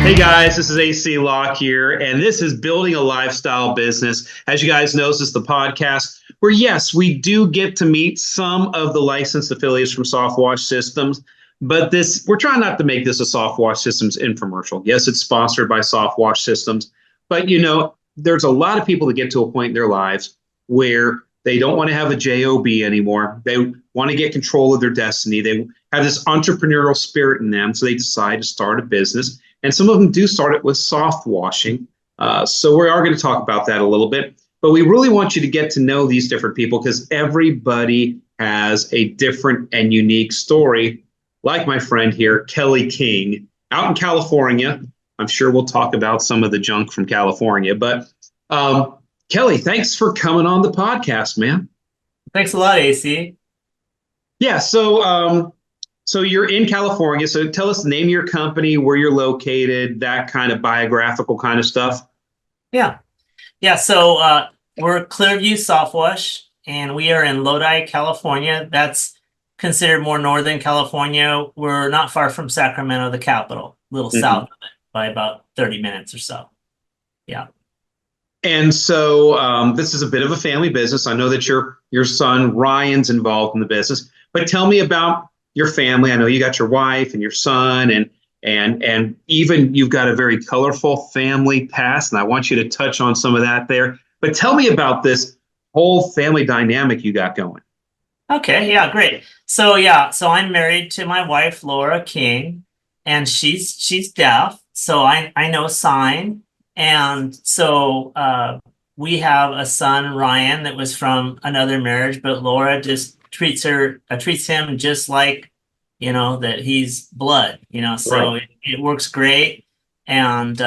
Hey guys, this is AC Lockyer, and this is Building a Lifestyle Business. As you guys know, this is the podcast where, yes, we do get to meet some of the licensed affiliates from Softwash Systems, but we're trying not to make this a Softwash Systems infomercial. Yes, it's sponsored by Softwash Systems, but there's a lot of people that get to a point in their lives where they don't want to have a job anymore. They want to get control of their destiny. They have this entrepreneurial spirit in them, so they decide to start a business. And some of them do start it with soft washing. So we are going to talk about that a little bit. But we really want you to get to know these different people because everybody has a different and unique story. Like my friend here, Kelly King, out in California. I'm sure we'll talk about some of the junk from California. But Kelly, thanks for coming on the podcast, man. Thanks a lot, AC. Yeah, so you're in California. So tell us the name of your company, where you're located, that kind of biographical kind of stuff. Yeah. So we're Clearview Softwash, and we are in Lodi, California. That's considered more northern California. We're not far from Sacramento, the capital, a little south of it by about 30 minutes or so. Yeah. And so this is a bit of a family business. I know that your son Ryan's involved in the business, but tell me about your family. I know you got your wife and your son, and even you've got a very colorful family past, and I want you to touch on some of that there. But tell me about this whole family dynamic you got going. Okay, yeah, great. So I'm married to my wife, Laura King, and she's deaf, so I know sign. And so we have a son, Ryan, that was from another marriage, but Laura just treats him just like, that he's blood, so right. It works great. And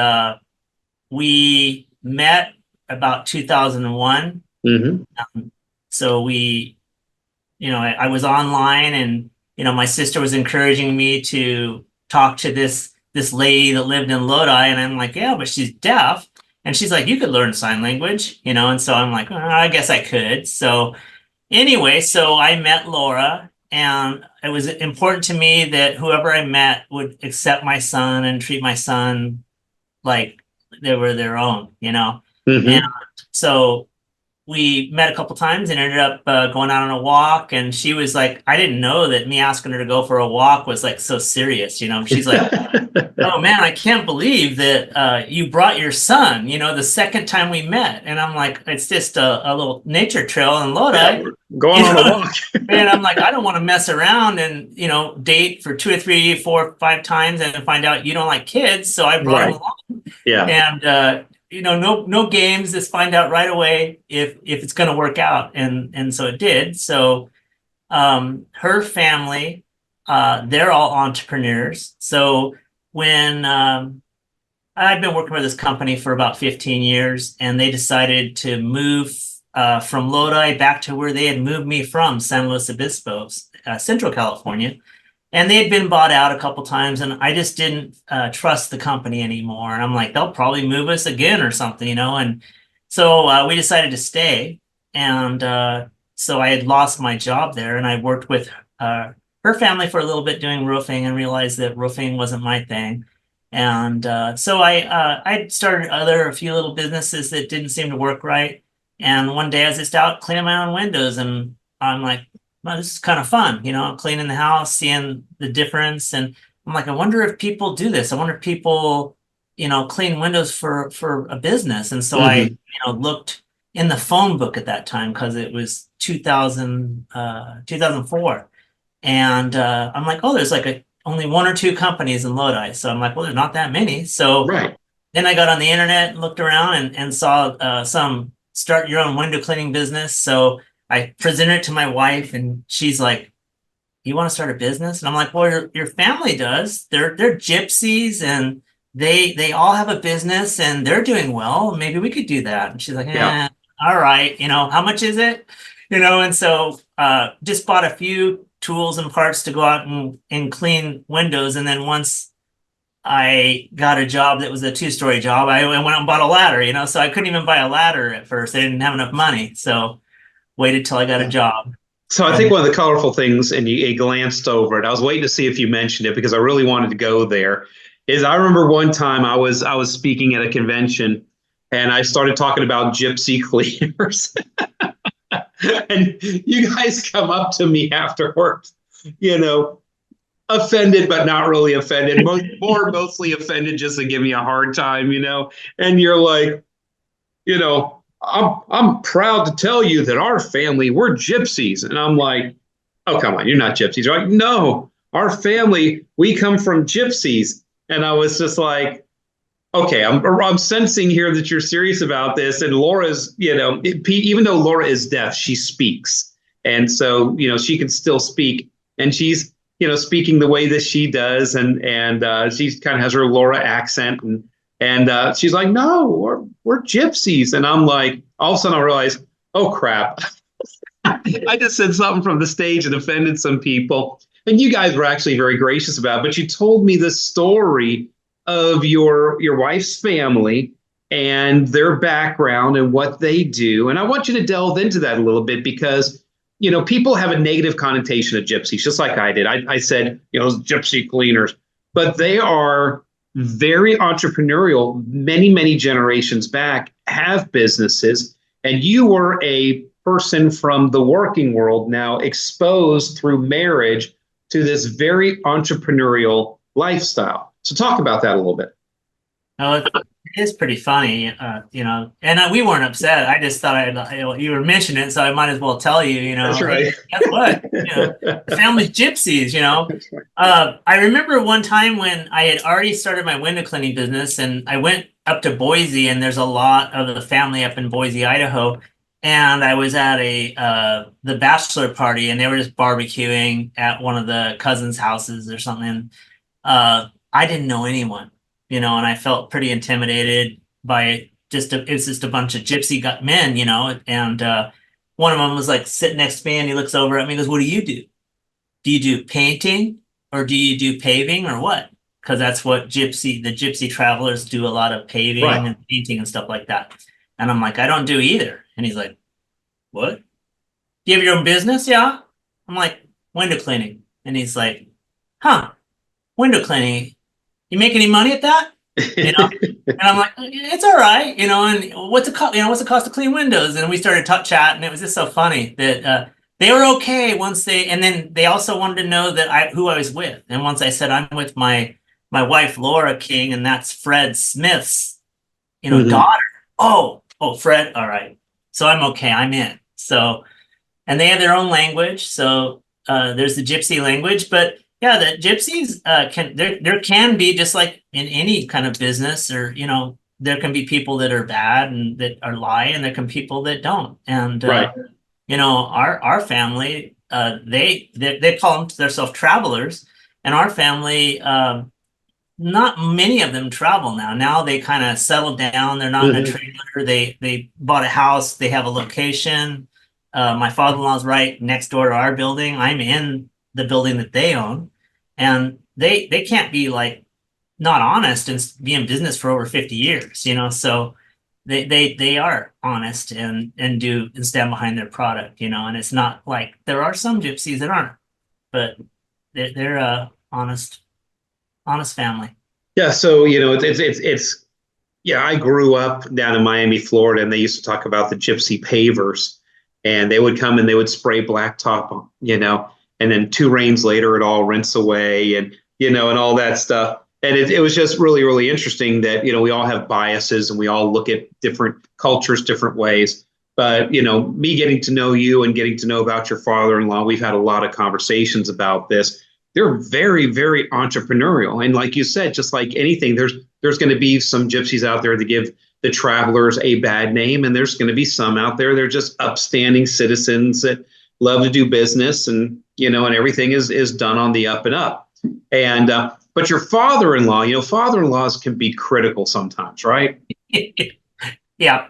we met about 2001. So I was online, and, my sister was encouraging me to talk to this lady that lived in Lodi, and I'm like, yeah, but she's deaf. And she's like, you could learn sign language, and so I'm like, I guess I could. So anyway, so I met Laura, and it was important to me that whoever I met would accept my son and treat my son like they were their own, And so we met a couple times and ended up going out on a walk. And she was like, I didn't know that me asking her to go for a walk was like so serious. She's like, oh man, I can't believe that you brought your son, the second time we met. And I'm like, it's just a little nature trail in Lodi. Yeah, going on a walk. And I'm like, I don't want to mess around and, date for 2 or 3, 4, 5 times and find out you don't like kids. So I brought him along. Yeah. And, no games. Just find out right away if it's going to work out. And so it did. So her family, they're all entrepreneurs. So when I've been working with this company for about 15 years, and they decided to move from Lodi back to where they had moved me from, San Luis Obispo, Central California. And they had been bought out a couple times, and I just didn't trust the company anymore. And I'm like, they'll probably move us again or something, And so we decided to stay. And so I had lost my job there, and I worked with her family for a little bit doing roofing, and realized that roofing wasn't my thing. And so I started a few little businesses that didn't seem to work right. And one day I was just out cleaning my own windows, and I'm like, well, this is kind of fun, cleaning the house, seeing the difference. And I'm like, I wonder if people do this. I wonder if people, clean windows for a business. And so I, looked in the phone book at that time, because it was 2004. And I'm like, oh, there's like only 1 or 2 companies in Lodi. So I'm like, well, there's not that many. So then I got on the internet and looked around and saw some start your own window cleaning business. So I presented it to my wife, and she's like, you want to start a business? And I'm like, well, your family does. They're gypsies, and they all have a business, and they're doing well. Maybe we could do that. And she's like, all right. How much is it? And so just bought a few tools and parts to go out and clean windows. And then once I got a job that was a 2-story job, I went out and bought a ladder, so I couldn't even buy a ladder at first. I didn't have enough money. So waited till I got a job. So I think one of the colorful things, and you glanced over it, I was waiting to see if you mentioned it because I really wanted to go there, is I remember one time I was speaking at a convention and I started talking about gypsy cleaners. And you guys come up to me afterwards, you know, offended, but not really offended, mostly offended just to give me a hard time, you know. And you're like, you know, I'm proud to tell you that our family, we're gypsies. And I'm like, oh, come on, you're not gypsies, right? No, our family, we come from gypsies. And I was just like, okay, I'm sensing here that you're serious about this. And Laura's, you know, even though Laura is deaf, she speaks. And so, you know, she can still speak. And she's, you know, speaking the way that she does. And she kind of has her Laura accent. And she's like, no, we're gypsies. And I'm like, all of a sudden I realize, oh, crap. I just said something from the stage and offended some people. And you guys were actually very gracious about it. But you told me the story of your wife's family and their background and what they do. And I want you to delve into that a little bit because, you know, people have a negative connotation of gypsies, just like I did. I said, you know, gypsy cleaners, but they are very entrepreneurial. Many generations back have businesses. And you were a person from the working world now exposed through marriage to this very entrepreneurial lifestyle. So talk about that a little bit. Oh, it is pretty funny, you know, and we weren't upset. I just thought you were mentioning it, so I might as well tell you, you know. That's right. Hey, guess what? You know, the family's gypsies, you know. Right. I remember one time when I had already started my window cleaning business and I went up to Boise, and there's a lot of the family up in Boise, Idaho. And I was at the bachelor party, and they were just barbecuing at one of the cousins' houses or something. I didn't know anyone, you know, and I felt pretty intimidated by it was just a bunch of gypsy men, you know, and one of them was like sitting next to me and he looks over at me and goes, what do you do? Do you do painting or do you do paving or what? Because that's what the gypsy travelers do, a lot of paving Right. and painting and stuff like that. And I'm like, I don't do either. And he's like, what? Do you have your own business? Yeah. I'm like, window cleaning. And he's like, huh, window cleaning. You make any money at that? You know? And I'm like, it's all right, you know, and what's the cost to clean windows? And we started chat, and it was just so funny that they were okay and then they also wanted to know who I was with. And once I said I'm with my wife Laura King, and that's Fred Smith's, you know, daughter. Oh, Fred, all right. So I'm okay, I'm in. So, and they have their own language. So there's the gypsy language, but yeah, the gypsies there can be, just like in any kind of business, or, you know, there can be people that are bad and that are lie, and there can be people that don't. And Right. you know, our family, they call themselves travelers, and our family, not many of them travel now. Now they kind of settled down. They're not in a trailer. They bought a house. They have a location. My father-in-law's right next door to our building. I'm in the building that they own, and they can't be like not honest and be in business for over 50 years, you know. So they are honest and stand behind their product, you know. And it's not like there are some gypsies that aren't, but they're a honest family. Yeah. So, you know, it's yeah, I grew up down in Miami, Florida, and they used to talk about the gypsy pavers, and they would come and they would spray blacktop, you know, and then 2 rains later, it all rinse away, and, you know, and all that stuff. And it was just really interesting that, you know, we all have biases and we all look at different cultures different ways. But, you know, me getting to know you and getting to know about your father-in-law, we've had a lot of conversations about this. They're very entrepreneurial. And like you said, just like anything, there's going to be some gypsies out there that give the travelers a bad name. And there's going to be some out there, they're just upstanding citizens that love to do business, and, you know, and everything is done on the up and up. And, but your father-in-law, you know, father-in-laws can be critical sometimes, right? Yeah.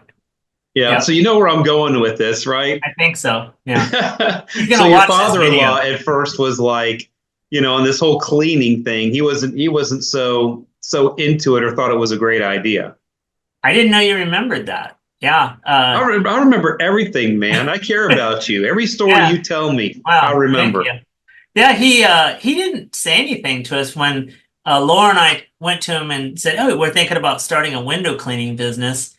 So you know where I'm going with this, right? I think so. Yeah. So your father-in-law at first was like, you know, on this whole cleaning thing, he wasn't so into it or thought it was a great idea. I didn't know you remembered that. Yeah. I remember everything, man. I care about you. Every story you tell me, wow, I remember. Thank you. Yeah, he didn't say anything to us when Laura and I went to him and said, "Oh, we're thinking about starting a window cleaning business."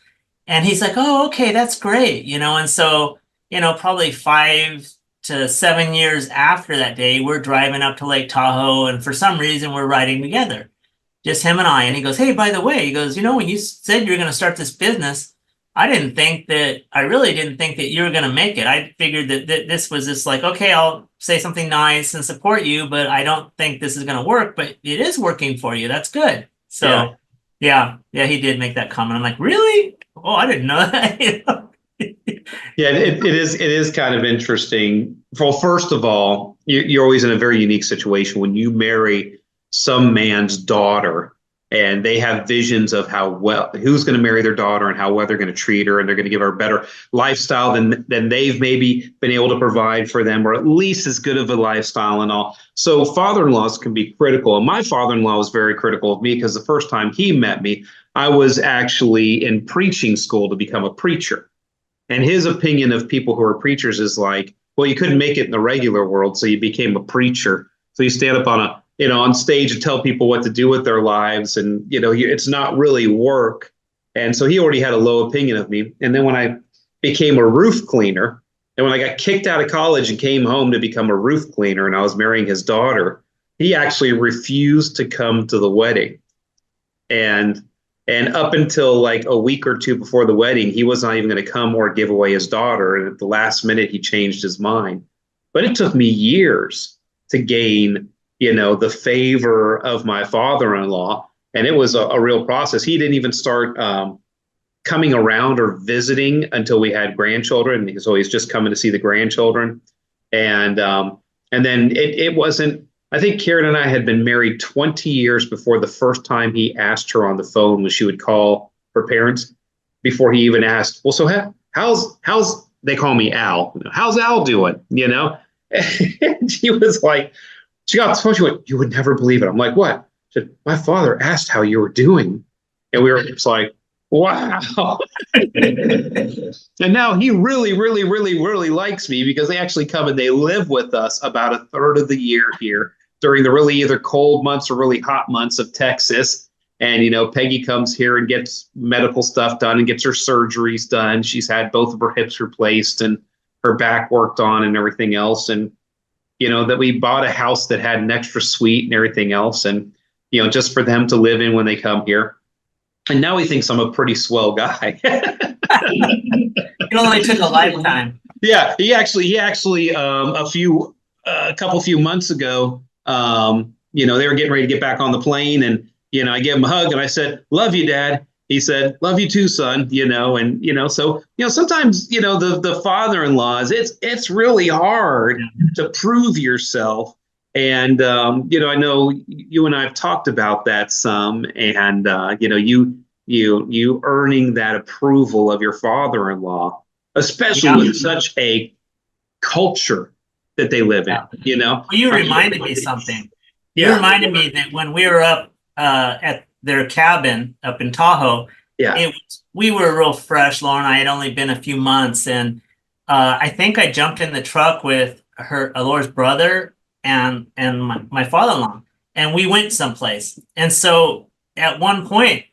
And he's like, "Oh, okay, that's great." And so, probably 5 to 7 years after that day, we're driving up to Lake Tahoe, and for some reason, we're riding together, just him and I. And he goes, "Hey, by the way," he goes, "when you said you were going to start this business, I really didn't think that you were going to make it. I figured that this was just like, okay, I'll say something nice and support you, but I don't think this is going to work, but it is working for you. That's good." So yeah, he did make that comment. I'm like, "Really? Oh, I didn't know that." Yeah, it is kind of interesting. Well, first of all, you're always in a very unique situation when you marry some man's daughter and they have visions of who's going to marry their daughter and how well they're going to treat her, and they're going to give her a better lifestyle than they've maybe been able to provide for them, or at least as good of a lifestyle and all. So father-in-laws can be critical. And my father-in-law was very critical of me because the first time he met me, I was actually in preaching school to become a preacher. And his opinion of people who are preachers is like, well, you couldn't make it in the regular world, so you became a preacher. So you stand up on stage and tell people what to do with their lives, and it's not really work. And so he already had a low opinion of me. And then when I became a roof cleaner, and when I got kicked out of college and came home to become a roof cleaner, and I was marrying his daughter, he actually refused to come to the wedding. And up until like a week or two before the wedding, he was not even going to come or give away his daughter. And at the last minute, he changed his mind. But it took me years to gain, the favor of my father-in-law. And it was a real process. He didn't even start coming around or visiting until we had grandchildren. So he's just coming to see the grandchildren. And then it wasn't. I think Karen and I had been married 20 years before the first time he asked her on the phone when she would call her parents, before he even asked, well, so how's they call me Al, how's Al doing? And she was like, she got the phone, she went, "You would never believe it." I'm like, "What?" She said, "My father asked how you were doing." And we were just like, wow. And now he really, really, really, really likes me because they actually come and they live with us about a third of the year here during the really either cold months or really hot months of Texas. And, Peggy comes here and gets medical stuff done and gets her surgeries done. She's had both of her hips replaced and her back worked on and everything else. And, that we bought a house that had an extra suite and everything else. And, just for them to live in when they come here. And now he thinks I'm a pretty swell guy. It only took a lifetime. Yeah, he actually, a few months ago, they were getting ready to get back on the plane, and I gave him a hug and I said, "Love you, Dad." He said, "Love you too, son." So sometimes the father-in-laws, it's really hard to prove yourself. And, I know you and I have talked about that some, and, you earning that approval of your father-in-law, especially with such a culture that they live in, Well, you reminded me something. You reminded me that when we were up at their cabin up in Tahoe, we were real fresh. Laura and I had only been a few months, and I think I jumped in the truck with Laura's brother and my father-in-law, and we went someplace. And so at one point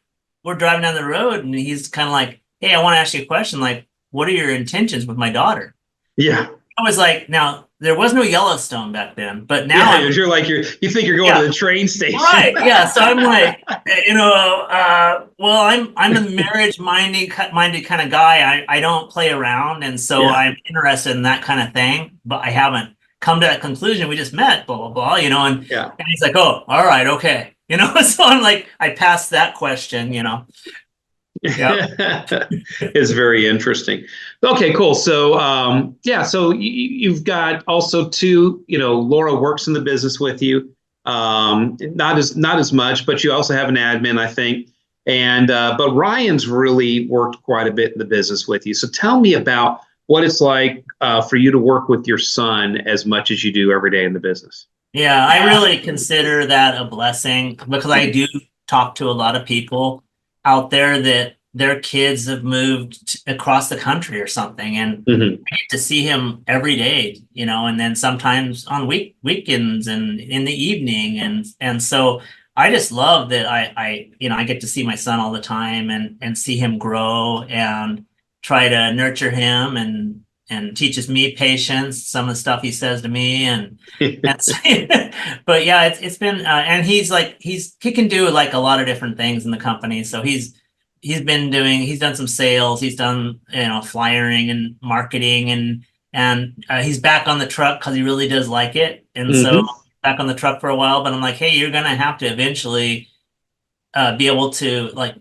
we're driving down the road and he's kind of like, "Hey, I want to ask you a question. Like, what are your intentions with my daughter?" Yeah. I was like, now there was no Yellowstone back then, but now you're like, you think you're going to the train station. Right. Yeah. So I'm like, well, I'm a marriage minded kind of guy. I don't play around. And so I'm interested in that kind of thing, but I haven't come to that conclusion. We just met, blah, blah, blah, and he's like, "Oh, all right. Okay." So I'm like, I passed that question, It's very interesting. Okay, cool. So, so you've got also two, Laura works in the business with you. Not as much, but you also have an admin, I think. And, but Ryan's really worked quite a bit in the business with you. So tell me about what it's like for you to work with your son as much as you do every day in the business. Yeah, I really consider that a blessing because I do talk to a lot of people out there that their kids have moved across the country or something, and I get to see him every day, and then sometimes on weekends and in the evening, and so I just love that I get to see my son all the time and see him grow and try to nurture him and teaches me patience, some of the stuff he says to me and so, but yeah, it's been and he's like he can do like a lot of different things in the company. So he's done some sales, he's done flyering and marketing and he's back on the truck because he really does like it. And so back on the truck for a while, but I'm like, hey, you're gonna have to eventually be able to like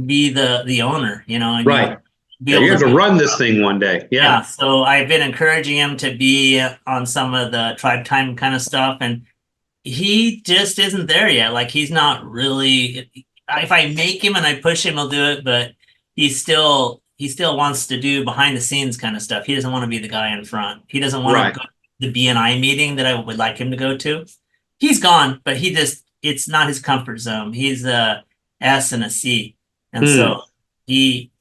be the owner, and Right. be Yeah, able you have to to run this thing one day. yeah. Yeah. So I've been encouraging him to be on some of the tribe time kind of stuff, and he just isn't there yet. Like he's not really. If I make him and I push him, he'll do it, but he still wants to do behind the scenes kind of stuff. He doesn't want to be the guy in front. He doesn't want Right. to go to the BNI meeting that I would like him to go to. He's gone, but it's not his comfort zone. He's a S and a C. And Mm. so he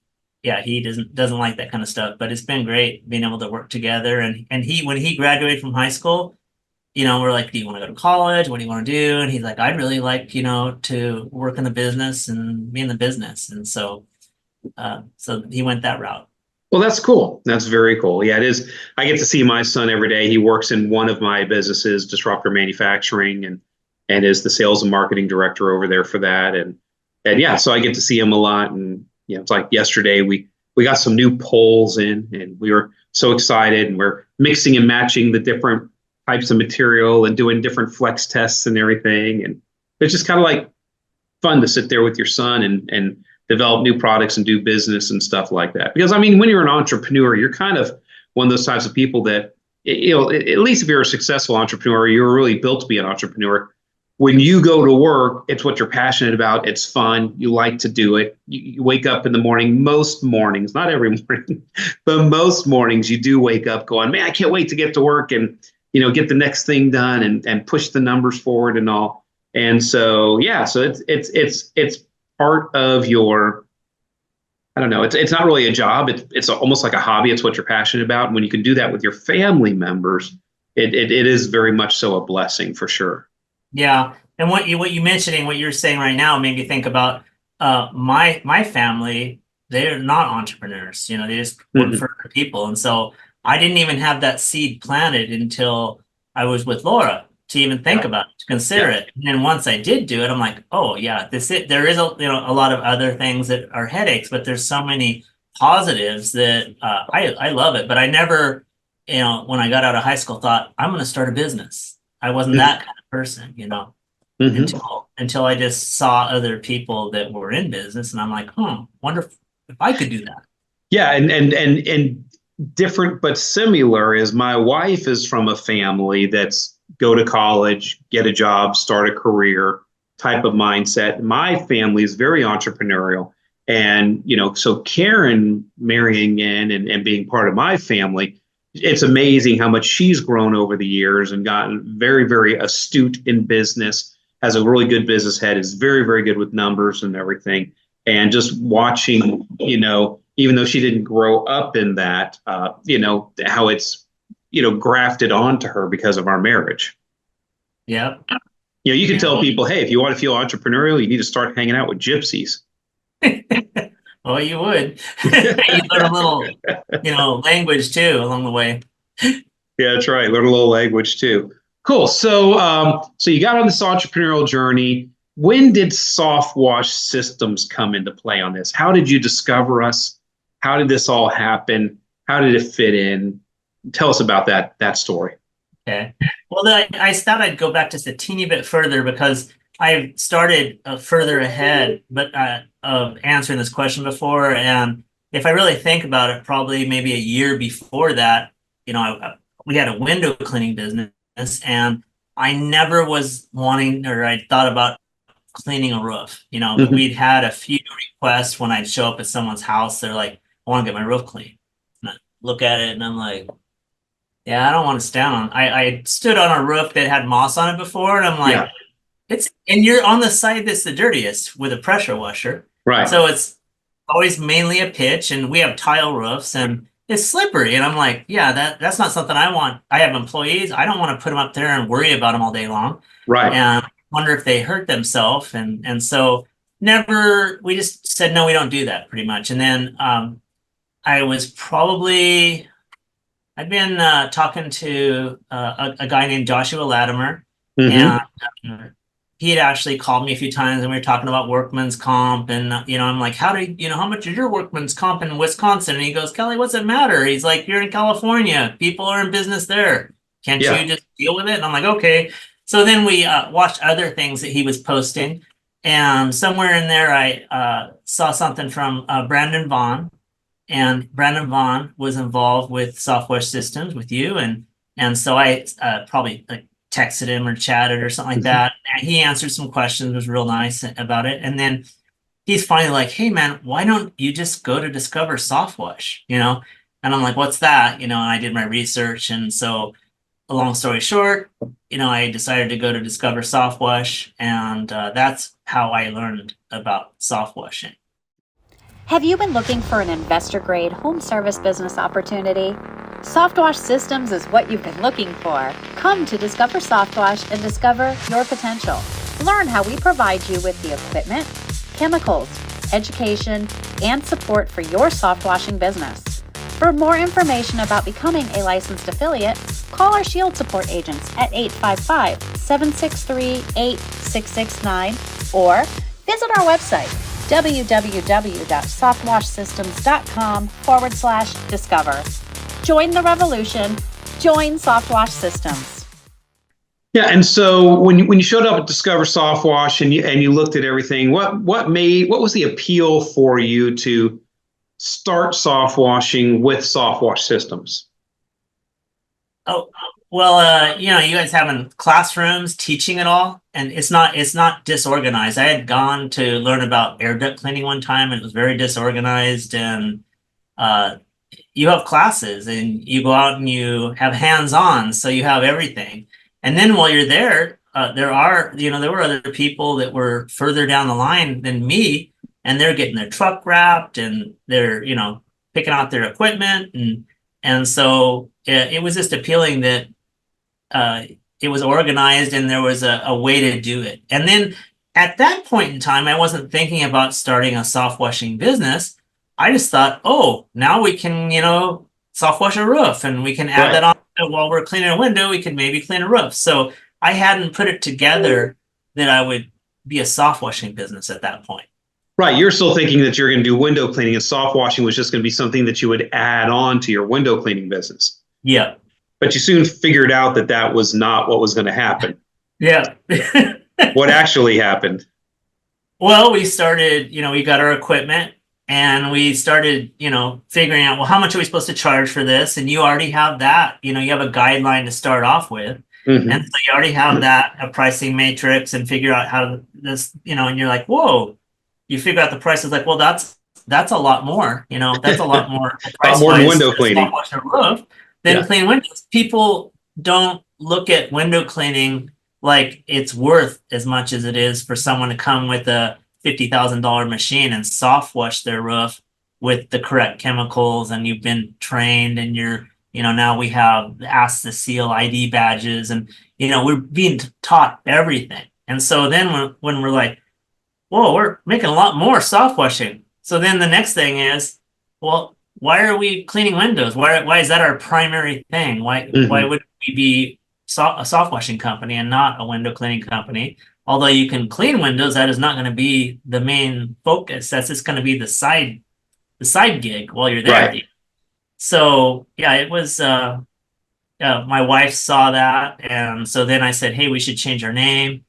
yeah, he doesn't like that kind of stuff, but it's been great being able to work together. And when he graduated from high school, we're like, do you want to go to college? What do you want to do? And he's like, I'd really like, to work in the business and be in the business. And so he went that route. Well, that's cool. That's very cool. Yeah, it is. I get to see my son every day. He works in one of my businesses, Disruptor Manufacturing, and is the sales and marketing director over there for that. And yeah, so I get to see him a lot. And it's like yesterday we got some new poles in, and we were so excited, and we're mixing and matching the different types of material and doing different flex tests and everything. And it's just kind of like fun to sit there with your son and develop new products and do business and stuff like that. Because I mean, when you're an entrepreneur, you're kind of one of those types of people that, at least if you're a successful entrepreneur, you're really built to be an entrepreneur. When you go to work, it's what you're passionate about. It's fun. You like to do it. You wake up in the morning, most mornings, not every morning, but most mornings you do wake up going, man, I can't wait to get to work and, get the next thing done and push the numbers forward and all. And so, yeah, so it's part of your, I don't know, it's not really a job. It's almost like a hobby. It's what you're passionate about. And when you can do that with your family members, it is very much so a blessing for sure. Yeah. And what you mentioning, what you're saying right now made me think about my family. They're not entrepreneurs, they just work Mhm. for people. And so I didn't even have that seed planted until I was with Laura to even think Yeah. about it, to consider Yeah. it. And then once I did do it, I'm like, oh yeah, there is a lot of other things that are headaches, but there's so many positives that I love it. But I never, when I got out of high school, thought I'm going to start a business. I wasn't that kind of person, Mhm. until I just saw other people that were in business, and I'm like, wonder if I could do that. Yeah, and different but similar is my wife is from a family that's go to college, get a job, start a career type of mindset. My family is very entrepreneurial. And, so Karen marrying in and being part of my family, it's amazing how much she's grown over the years and gotten very, very astute in business, has a really good business head, is very, very good with numbers and everything. And just watching, even though she didn't grow up in that, how it's, grafted onto her because of our marriage. Yeah. You can tell people, hey, if you want to feel entrepreneurial, you need to start hanging out with gypsies. Well, you would. You learn a little, language too along the way. Yeah, that's right. Learn a little language too. Cool. So you got on this entrepreneurial journey. When did Softwash Systems come into play on this? How did you discover us? How did this all happen? How did it fit in? Tell us about that story. Okay. Well, I thought I'd go back just a teeny bit further because I started further ahead, but of answering this question before. And if I really think about it, probably maybe a year before that, we had a window cleaning business, and I never was wanting, or I thought about cleaning a roof. Mm-hmm. We'd had a few requests when I'd show up at someone's house. They're like, I want to get my roof cleaned. And I look at it and I'm like, yeah, I don't want to stand on. I stood on a roof that had moss on it before, and I'm like, and you're on the side that's the dirtiest with a pressure washer. Right. So it's always mainly a pitch, and we have tile roofs, and it's slippery. And I'm like, yeah, that's not something I want. I have employees. I don't want to put them up there and worry about them all day long. Right. And wonder if they hurt themselves. And so never, we just said, no, we don't do that pretty much. And then I was probably, I've been talking to a guy named Joshua Latimer, Mm-hmm. and he had actually called me a few times, and we were talking about workman's comp. And I'm like, how much is your workman's comp in Wisconsin? And he goes, Kelly, what's it matter? He's like, you're in California, people are in business there. Can't Yeah. you just deal with it? And I'm like, okay. So then we watched other things that he was posting, and somewhere in there I saw something from Brandon Vaughn. And Brandon Vaughn was involved with Software Systems with you, and so I probably like texted him or chatted or something like that. And he answered some questions, was real nice about it. And then he's finally like, "Hey man, why don't you just go to Discover Softwash?" And I'm like, "What's that?" And I did my research, and so a long story short, I decided to go to Discover Softwash, and that's how I learned about softwashing. Have you been looking for an investor-grade home service business opportunity? Softwash Systems is what you've been looking for. Come to Discover Softwash and discover your potential. Learn how we provide you with the equipment, chemicals, education, and support for your softwashing business. For more information about becoming a licensed affiliate, call our Shield support agents at 855-763-8669 or visit our website www.softwashsystems.com/discover. Join the revolution. Join Softwash Systems. Yeah, and so when you showed up at Discover Softwash and you looked at everything, what was the appeal for you to start softwashing with Softwash Systems? Oh, well, you guys having classrooms teaching it all, and it's not disorganized. I had gone to learn about air duct cleaning one time, and it was very disorganized. And you have classes, and you go out and you have hands-on, so you have everything. And then while you're there, there were other people that were further down the line than me, and they're getting their truck wrapped, and they're picking out their equipment, and so it was just appealing that it was organized and there was a way to do it. And then at that point in time, I wasn't thinking about starting a soft washing business. I just thought, oh, now we can, soft wash a roof, and we can add that on while we're cleaning a window. We could maybe clean a roof. So I hadn't put it together that I would be a soft washing business at that point. Right. You're still thinking that you're going to do window cleaning, and soft washing was just going to be something that you would add on to your window cleaning business. Yeah. But you soon figured out that that was not what was going to happen. Yeah. What actually happened? Well, we started, we got our equipment, and we started, figuring out, well, how much are we supposed to charge for this? And you already have that, you have a guideline to start off with. Mm-hmm. And so you already have that, a pricing matrix, and figure out how this, and you're like, whoa, you figure out the price is like, well, that's a lot more, that's a lot more. A lot more than window cleaning. Roof than clean windows. People don't look at window cleaning like it's worth as much as it is for someone to come with a $50,000 machine and soft wash their roof with the correct chemicals, and you've been trained, and you're, now we have Ask the Seal ID badges, and, we're being taught everything. And so then when we're like, whoa, we're making a lot more soft washing. So then the next thing is, well, why are we cleaning windows? Why is that our primary thing? Why would we be a soft washing company and not a window cleaning company? Although you can clean windows, that is not going to be the main focus. That's just going to be the side gig while you're there. Right. So yeah, it was. My wife saw that, and so then I said, "Hey, we should change our name."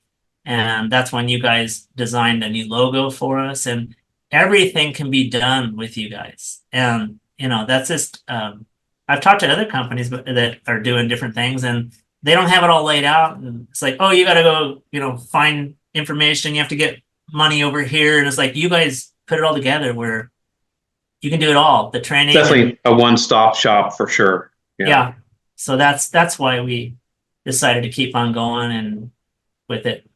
And that's when you guys designed a new logo for us, and everything can be done with you guys. And that's just. I've talked to other companies that are doing different things, and they don't have it all laid out. And it's like, oh, you got to go, find information. You have to get money over here. And it's like, you guys put it all together where you can do it all. The training. Definitely a one-stop shop for sure. Yeah. So that's why we decided to keep on going and with it.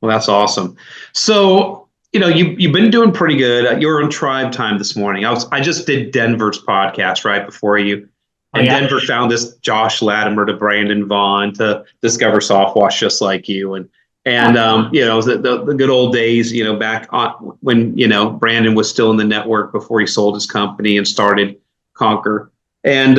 Well, that's awesome. So, you've been doing pretty good. You were on Tribe Time this morning. I just did Denver's podcast right before you. And Denver found this Josh Latimer to Brandon Vaughn to Discover Softwash just like you. And And the good old days, back on when Brandon was still in the network before he sold his company and started Conquer, and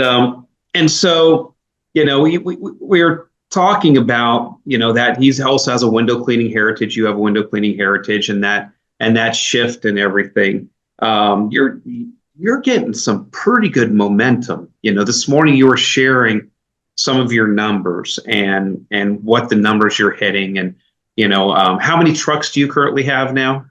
so we're talking about that he's also has a window cleaning heritage. You have a window cleaning heritage, and that shift and everything. You're getting some pretty good momentum. This morning you were sharing some of your numbers and what the numbers you're hitting, and how many trucks do you currently have now?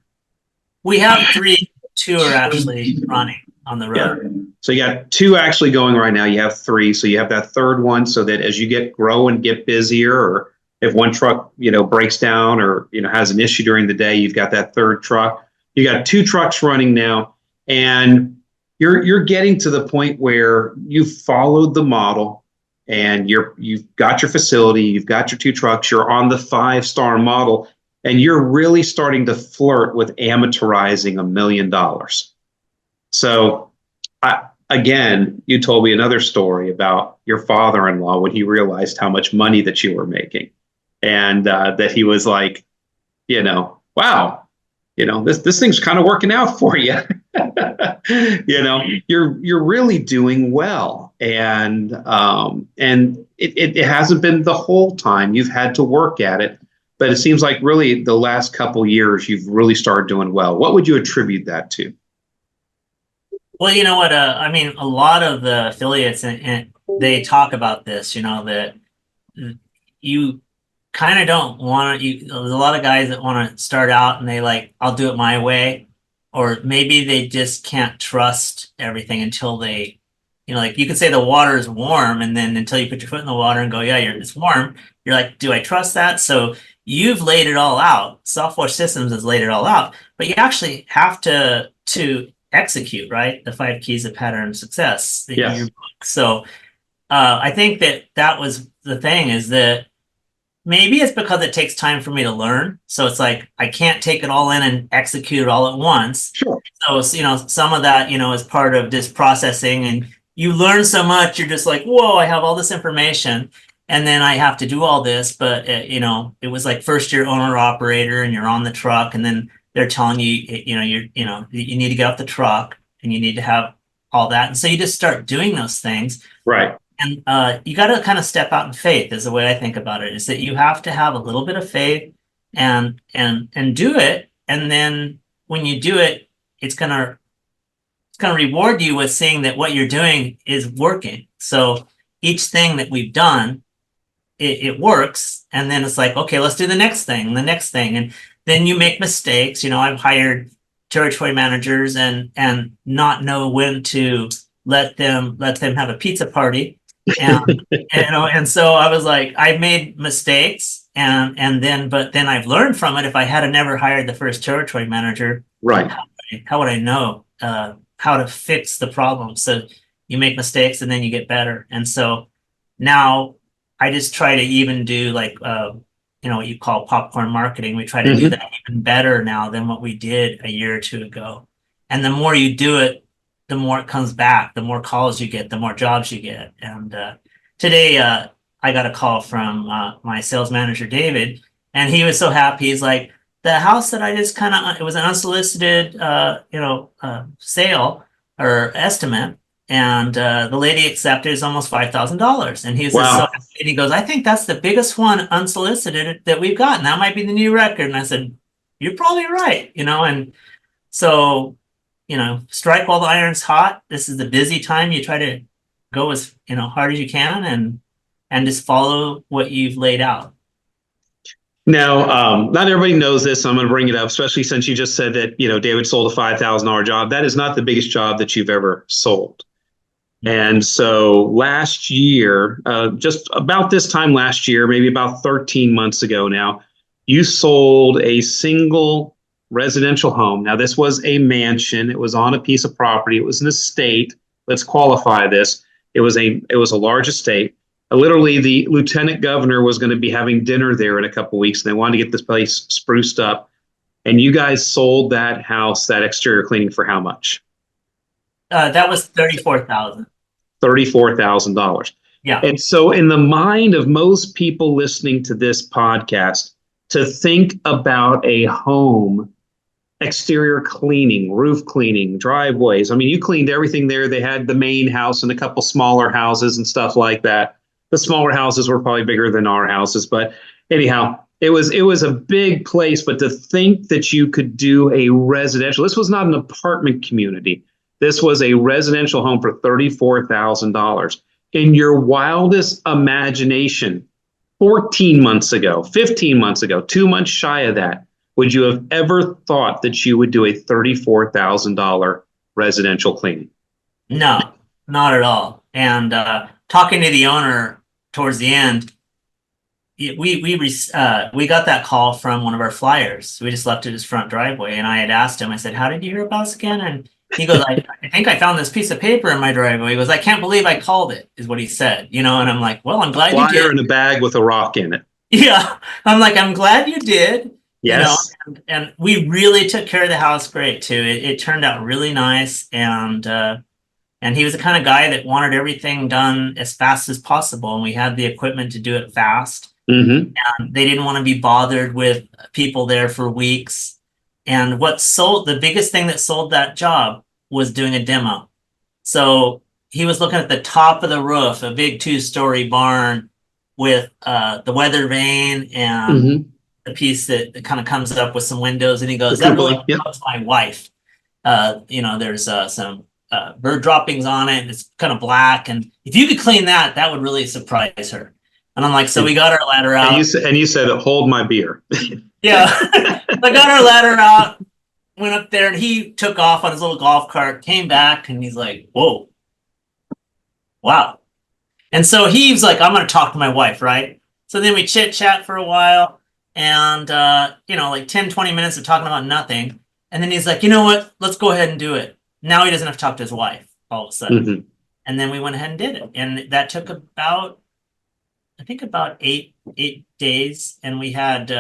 We have 3. 2 are actually running on the road. Yeah. So you got 2 actually going right now. You have 3. So you have that third one, so that as you grow and get busier, or if one truck, breaks down or, has an issue during the day, you've got that third truck. You got 2 trucks running now, and you're getting to the point where you've followed the model. And you've got your facility, you've got your 2 trucks, you're on the 5-star model, and you're really starting to flirt with amateurizing $1 million. So, again, you told me another story about your father-in-law when he realized how much money that you were making, and that he was like, wow, this thing's kind of working out for you. You're really doing well, and it hasn't been the whole time. You've had to work at it, but it seems like really the last couple years you've really started doing well. What would you attribute that to? Well, you know what? I mean, a lot of the affiliates and they talk about this. That you kind of don't want to. There's a lot of guys that want to start out and they like, I'll do it my way. Or maybe they just can't trust everything until they, like you could say the water is warm, and then until you put your foot in the water and go, yeah, it's warm. You're like, do I trust that? So you've laid it all out. Softwash Systems has laid it all out, but you actually have to execute, right? The 5 keys of pattern success. Yes. So I think that was the thing, is that maybe it's because it takes time for me to learn. So it's like, I can't take it all in and execute it all at once. Sure. So, some of that, is part of this processing, and you learn so much, you're just like, whoa, I have all this information and then I have to do all this. But, it was like first year owner operator and you're on the truck, and then they're telling you, you need to get off the truck and you need to have all that. And so you just start doing those things. Right. And you got to kind of step out in faith, is the way I think about it, is that you have to have a little bit of faith and do it. And then when you do it, it's going to reward you with seeing that what you're doing is working. So each thing that we've done, it works. And then it's like, okay, let's do the next thing. And then you make mistakes. I've hired territory managers and not know when to let them have a pizza party. And so I was like, I made mistakes, but then I've learned from it. If I had never hired the first territory manager, right, how would I know how to fix the problem? So you make mistakes and then you get better. And so now I just try to even do like what you call popcorn marketing. We try to do that even better now than what we did a year or 2 ago. And the more you do it, the more it comes back, the more calls you get, the more jobs you get. And today I got a call from my sales manager, David, and he was so happy. He's like, the house that I just it was an unsolicited, sale or estimate. And the lady accepted is almost $5,000. And he was wow. So happy. And he goes, I think that's the biggest one unsolicited that we've gotten. That might be the new record. And I said, you're probably right. And so, strike while the iron's hot. This is the busy time. You try to go as hard as you can and just follow what you've laid out. Now, not everybody knows this, so I'm going to bring it up, especially since you just said that, David sold a $5,000 job. That is not the biggest job that you've ever sold. And so last year, just about this time last year, maybe about 13 months ago now, you sold a single residential home. Now, this was a mansion. It was on a piece of property. It was an estate. Let's qualify this. It was a large estate. Literally, the lieutenant governor was going to be having dinner there in a couple of weeks, and they wanted to get this place spruced up. And you guys sold that house, that exterior cleaning, for how much? That was $34,000. $34,000. Yeah. And so in the mind of most people listening to this podcast, to think about a home, exterior cleaning, roof cleaning, driveways. I mean, you cleaned everything there. They had the main house and a couple smaller houses and stuff like that. The smaller houses were probably bigger than our houses, but anyhow, it was a big place. But to think that you could do a residential, this was not an apartment community. This was a residential home for $34,000. In your wildest imagination, 14 months ago, 15 months ago, 2 months shy of that, would you have ever thought that you would do a $34,000 residential cleaning? No, not at all. And talking to the owner towards the end, we got that call from one of our flyers. We just left at his front driveway, and I had asked him. I said, "How did you hear about us again?" And he goes, I think I found this piece of paper in my driveway. He goes, "I can't believe I called it," is what he said. And I'm like, "Well, I'm glad you did." Flyer in a bag with a rock in it. Yeah, I'm like, "I'm glad you did." Yes. And we really took care of the house great too. It turned out really nice, and he was the kind of guy that wanted everything done as fast as possible, and we had the equipment to do it fast. Mm-hmm. And they didn't want to be bothered with people there for weeks. And the biggest thing that sold that job was doing a demo. So he was looking at the top of the roof, a big 2-story barn with the weather vane and the piece that kind of comes up with some windows, and he goes, "That really helps my wife. There's some bird droppings on it, and it's kind of black, and if you could clean that, that would really surprise her." And I'm like, so we got our ladder out. And you said, "Hold my beer." Yeah, I got our ladder out, went up there, and he took off on his little golf cart, came back, and he's like, "Whoa, wow." And so he was like, "I'm going to talk to my wife," right? So then we chit chat for a while. And, like 10, 20 minutes of talking about nothing. And then he's like, "You know what? Let's go ahead and do it." Now he doesn't have to talk to his wife all of a sudden. Mm-hmm. And then we went ahead and did it. And that took about 8 days. And we had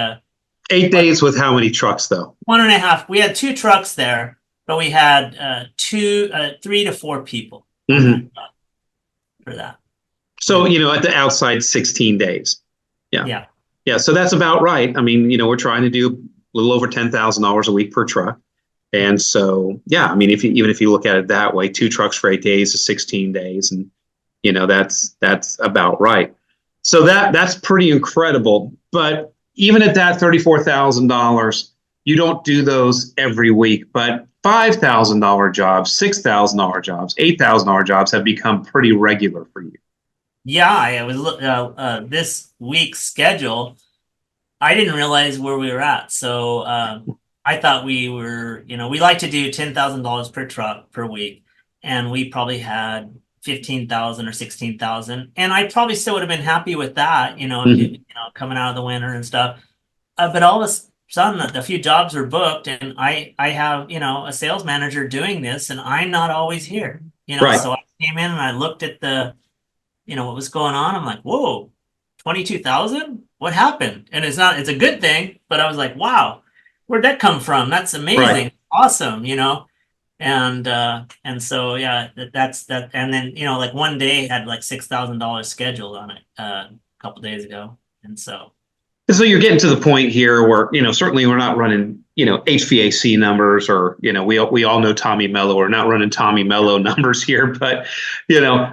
8 days with how many trucks, though? 1.5. We had 2 trucks there, but we had 3 to 4 people for that. So, at the outside, 16 days. Yeah. Yeah. Yeah, so that's about right. I mean, we're trying to do a little over $10,000 a week per truck. And so, yeah, I mean, even if you look at it that way, 2 trucks for 8 days is 16 days. And, that's about right. So that's pretty incredible. But even at that $34,000, you don't do those every week. But $5,000 jobs, $6,000 jobs, $8,000 jobs have become pretty regular for you. Yeah, it was this week's schedule. I didn't realize where we were at. So I thought we were, we like to do $10,000 per truck per week. And we probably had 15,000 or 16,000. And I probably still would have been happy with that, coming out of the winter and stuff. But all of a sudden, a few jobs were booked, and I have, a sales manager doing this, and I'm not always here, Right. So I came in and I looked at what was going on. I'm like, whoa, 22,000? What happened? And it's a good thing, but I was like, wow, where'd that come from? That's amazing. Right. Awesome. And so, yeah, that's that. And then, like one day had like $6,000 scheduled on it, a couple of days ago. And so you're getting to the point here where, certainly we're not running, HVAC numbers, or, we all know Tommy Mello. We're not running Tommy Mello numbers here. But,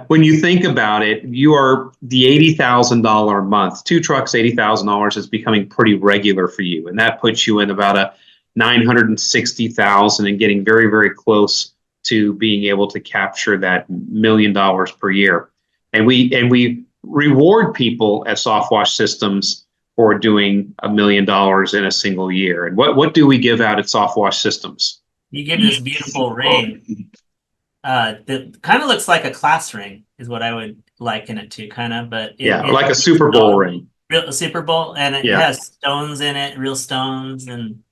when you think about it, you are the $80,000 a month. 2 trucks, $80,000 is becoming pretty regular for you. And that puts you in about a $960,000 and getting very, very close to being able to capture that $1 million per year. And we reward people at Softwash Systems for doing $1 million in a single year. And what do we give out at Softwash Systems? You give this beautiful ring that kind of looks like a class ring, is what I would liken it to, kind of. But like a Super Bowl ring. A Super Bowl, and it has stones in it, real stones, and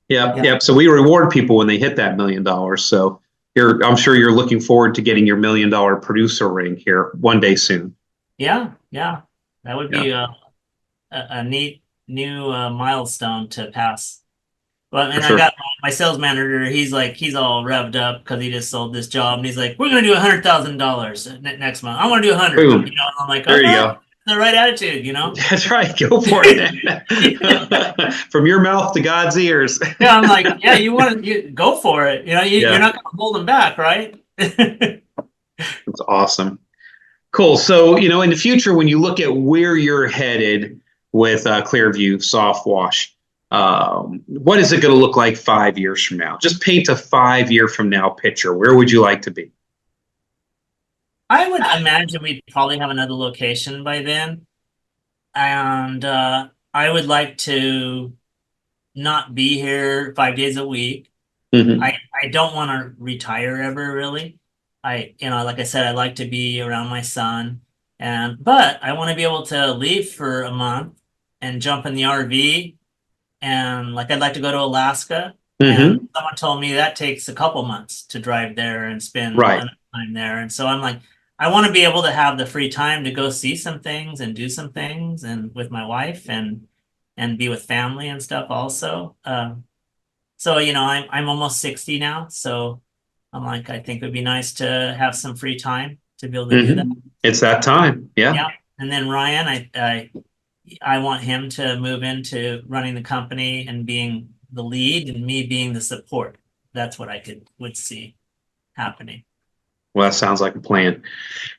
yeah. So we reward people when they hit that $1 million. So I'm sure you're looking forward to getting your $1 million producer ring here one day soon. Yeah, that would be a neat new milestone to pass. Well, and I got my sales manager. He's all revved up because he just sold this job, and he's like, "We're gonna do $100,000 next month. I want to do 100." Boom. I'm like, there you go. the right attitude, you know? That's right. Go for it. From your mouth to God's ears. Yeah, I'm like, yeah, you go for it. You know, you're Yeah, not going to hold them back, right? it's awesome. Cool. So, in the future, when you look at where you're headed with Clearview Softwash, what is it going to look like 5 years from now? Just paint a 5 year from now picture. Where would you like to be? I would imagine we'd probably have another location by then. And I would like to not be here 5 days a week. Hmm. I don't want to retire ever really. Like I said, I like to be around my son, but I want to be able to leave for a month and jump in the RV, and like I'd like to go to Alaska. And Hmm. someone told me that takes a couple months to drive there and spend Right. enough time there. And so I'm like, I want to be able to have the free time to go see some things and do some things and with my wife and be with family and stuff also. So I'm almost 60 now, so I'm like, I think it would be nice to have some free time to be able to do that. It's that time. Yeah. Yeah. And then Ryan, I want him to move into running the company and being the lead and me being the support. That's what I would see happening. Well, that sounds like a plan.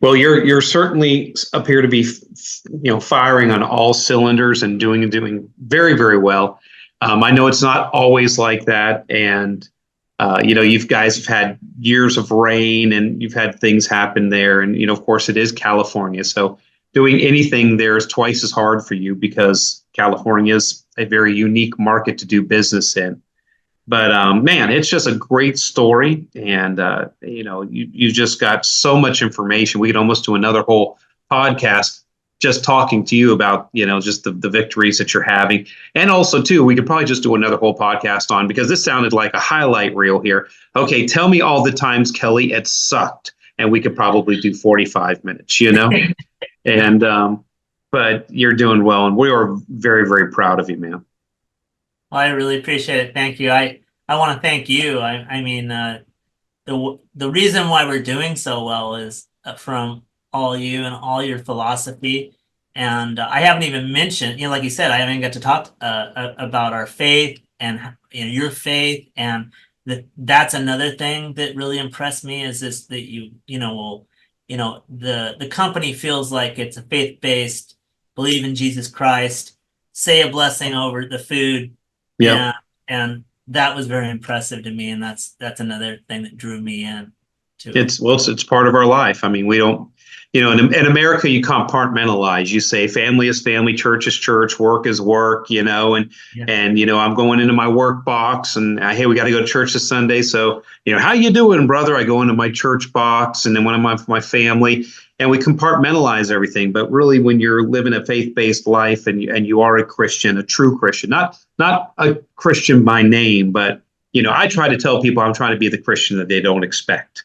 Well, you're certainly appear to be, firing on all cylinders and doing very, very well. I know it's not always like that, and you guys have had years of rain, and you've had things happen there, and of course, it is California, so doing anything there is twice as hard for you because California is a very unique market to do business in. But man, it's just a great story, and you just got so much information. We could almost do another whole podcast just talking to you about just the victories that you're having, and also too we could probably just do another whole podcast on, because this sounded like a highlight reel here. Okay, tell me all the times, Kelly, it sucked, and we could probably do 45 minutes. And but you're doing well, and we are very, very proud of you, man. Well, I really appreciate it. Thank you. I want to thank you. I mean, the reason why we're doing so well is from all you and all your philosophy. And I haven't even mentioned, like you said, I haven't got to talk about our faith and your faith, and that's another thing that really impressed me is this that the company feels like it's a faith-based, believe in Jesus Christ, say a blessing over the food, Yep. and that was very impressive to me, and that's another thing that drew me in to it. It's part of our life. I mean, we don't, in America, you compartmentalize. You say family is family, church is church, work is work, and Yeah. I'm going into my work box, and hey, we got to go to church this Sunday. So, how you doing, brother? I go into my church box, and then when I'm with my family, and we compartmentalize everything. But really, when you're living a faith-based life, and you are a Christian, a true Christian, not a Christian by name, but I try to tell people I'm trying to be the Christian that they don't expect.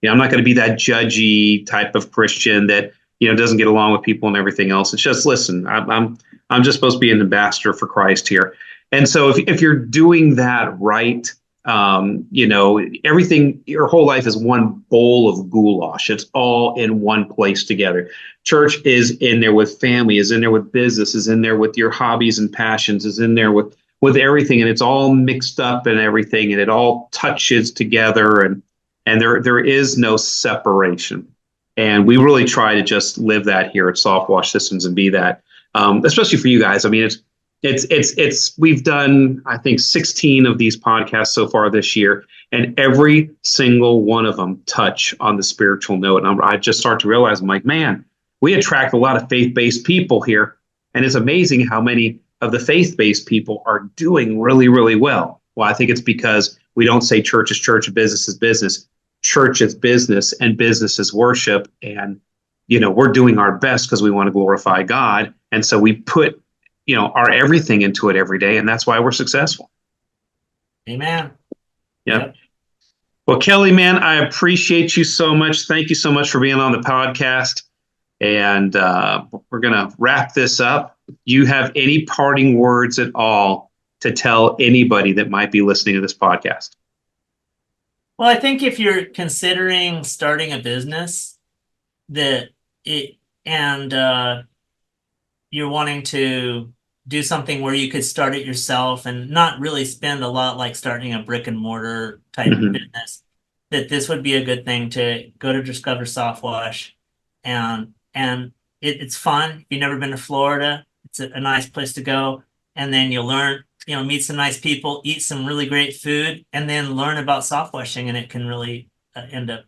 I'm not going to be that judgy type of Christian that doesn't get along with people and everything else. It's just, listen, I'm just supposed to be an ambassador for Christ here. And so if you're doing that right, everything, your whole life is one bowl of goulash. It's all in one place together. Church is in there with family, is in there with business, is in there with your hobbies and passions, is in there with everything, and it's all mixed up and everything, and it all touches together, and there is no separation. And we really try to just live that here at Softwash Systems and be that, especially for you guys. I mean, we've done, I think, 16 of these podcasts so far this year, and every single one of them touch on the spiritual note. And I just start to realize, I'm like, man, we attract a lot of faith-based people here. And it's amazing how many of the faith-based people are doing really, really well. Well, I think it's because we don't say church is church and business is business. Church is business and business is worship. And, we're doing our best because we want to glorify God. And so we put, our everything into it every day. And that's why we're successful. Amen. Yep. Well, Kelly, man, I appreciate you so much. Thank you so much for being on the podcast. And we're going to wrap this up. You have any parting words at all to tell anybody that might be listening to this podcast? Well, I think if you're considering starting a business, that it and you're wanting to do something where you could start it yourself and not really spend a lot like starting a brick and mortar type business, that this would be a good thing to go to Discover Softwash. And it's fun. If you've never been to Florida, it's a nice place to go. And then you'll learn, meet some nice people, eat some really great food, and then learn about softwashing. And it can really end up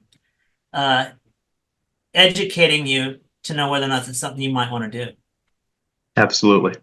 educating you to know whether or not it's something you might want to do. Absolutely.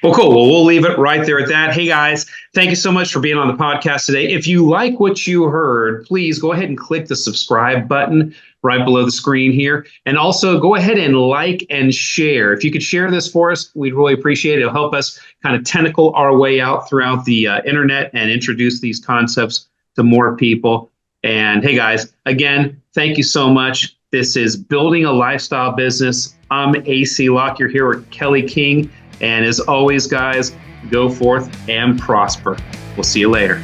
Well, cool. Well, we'll leave it right there at that. Hey, guys, thank you so much for being on the podcast today. If you like what you heard, please go ahead and click the subscribe button right below the screen here. And also go ahead and like and share. If you could share this for us, we'd really appreciate it. It'll help us kind of tentacle our way out throughout the internet and introduce these concepts to more people. And hey, guys, again, thank you so much. This is Building a Lifestyle Business. I'm AC Lockyer here with Kelly King. And as always, guys, go forth and prosper. We'll see you later.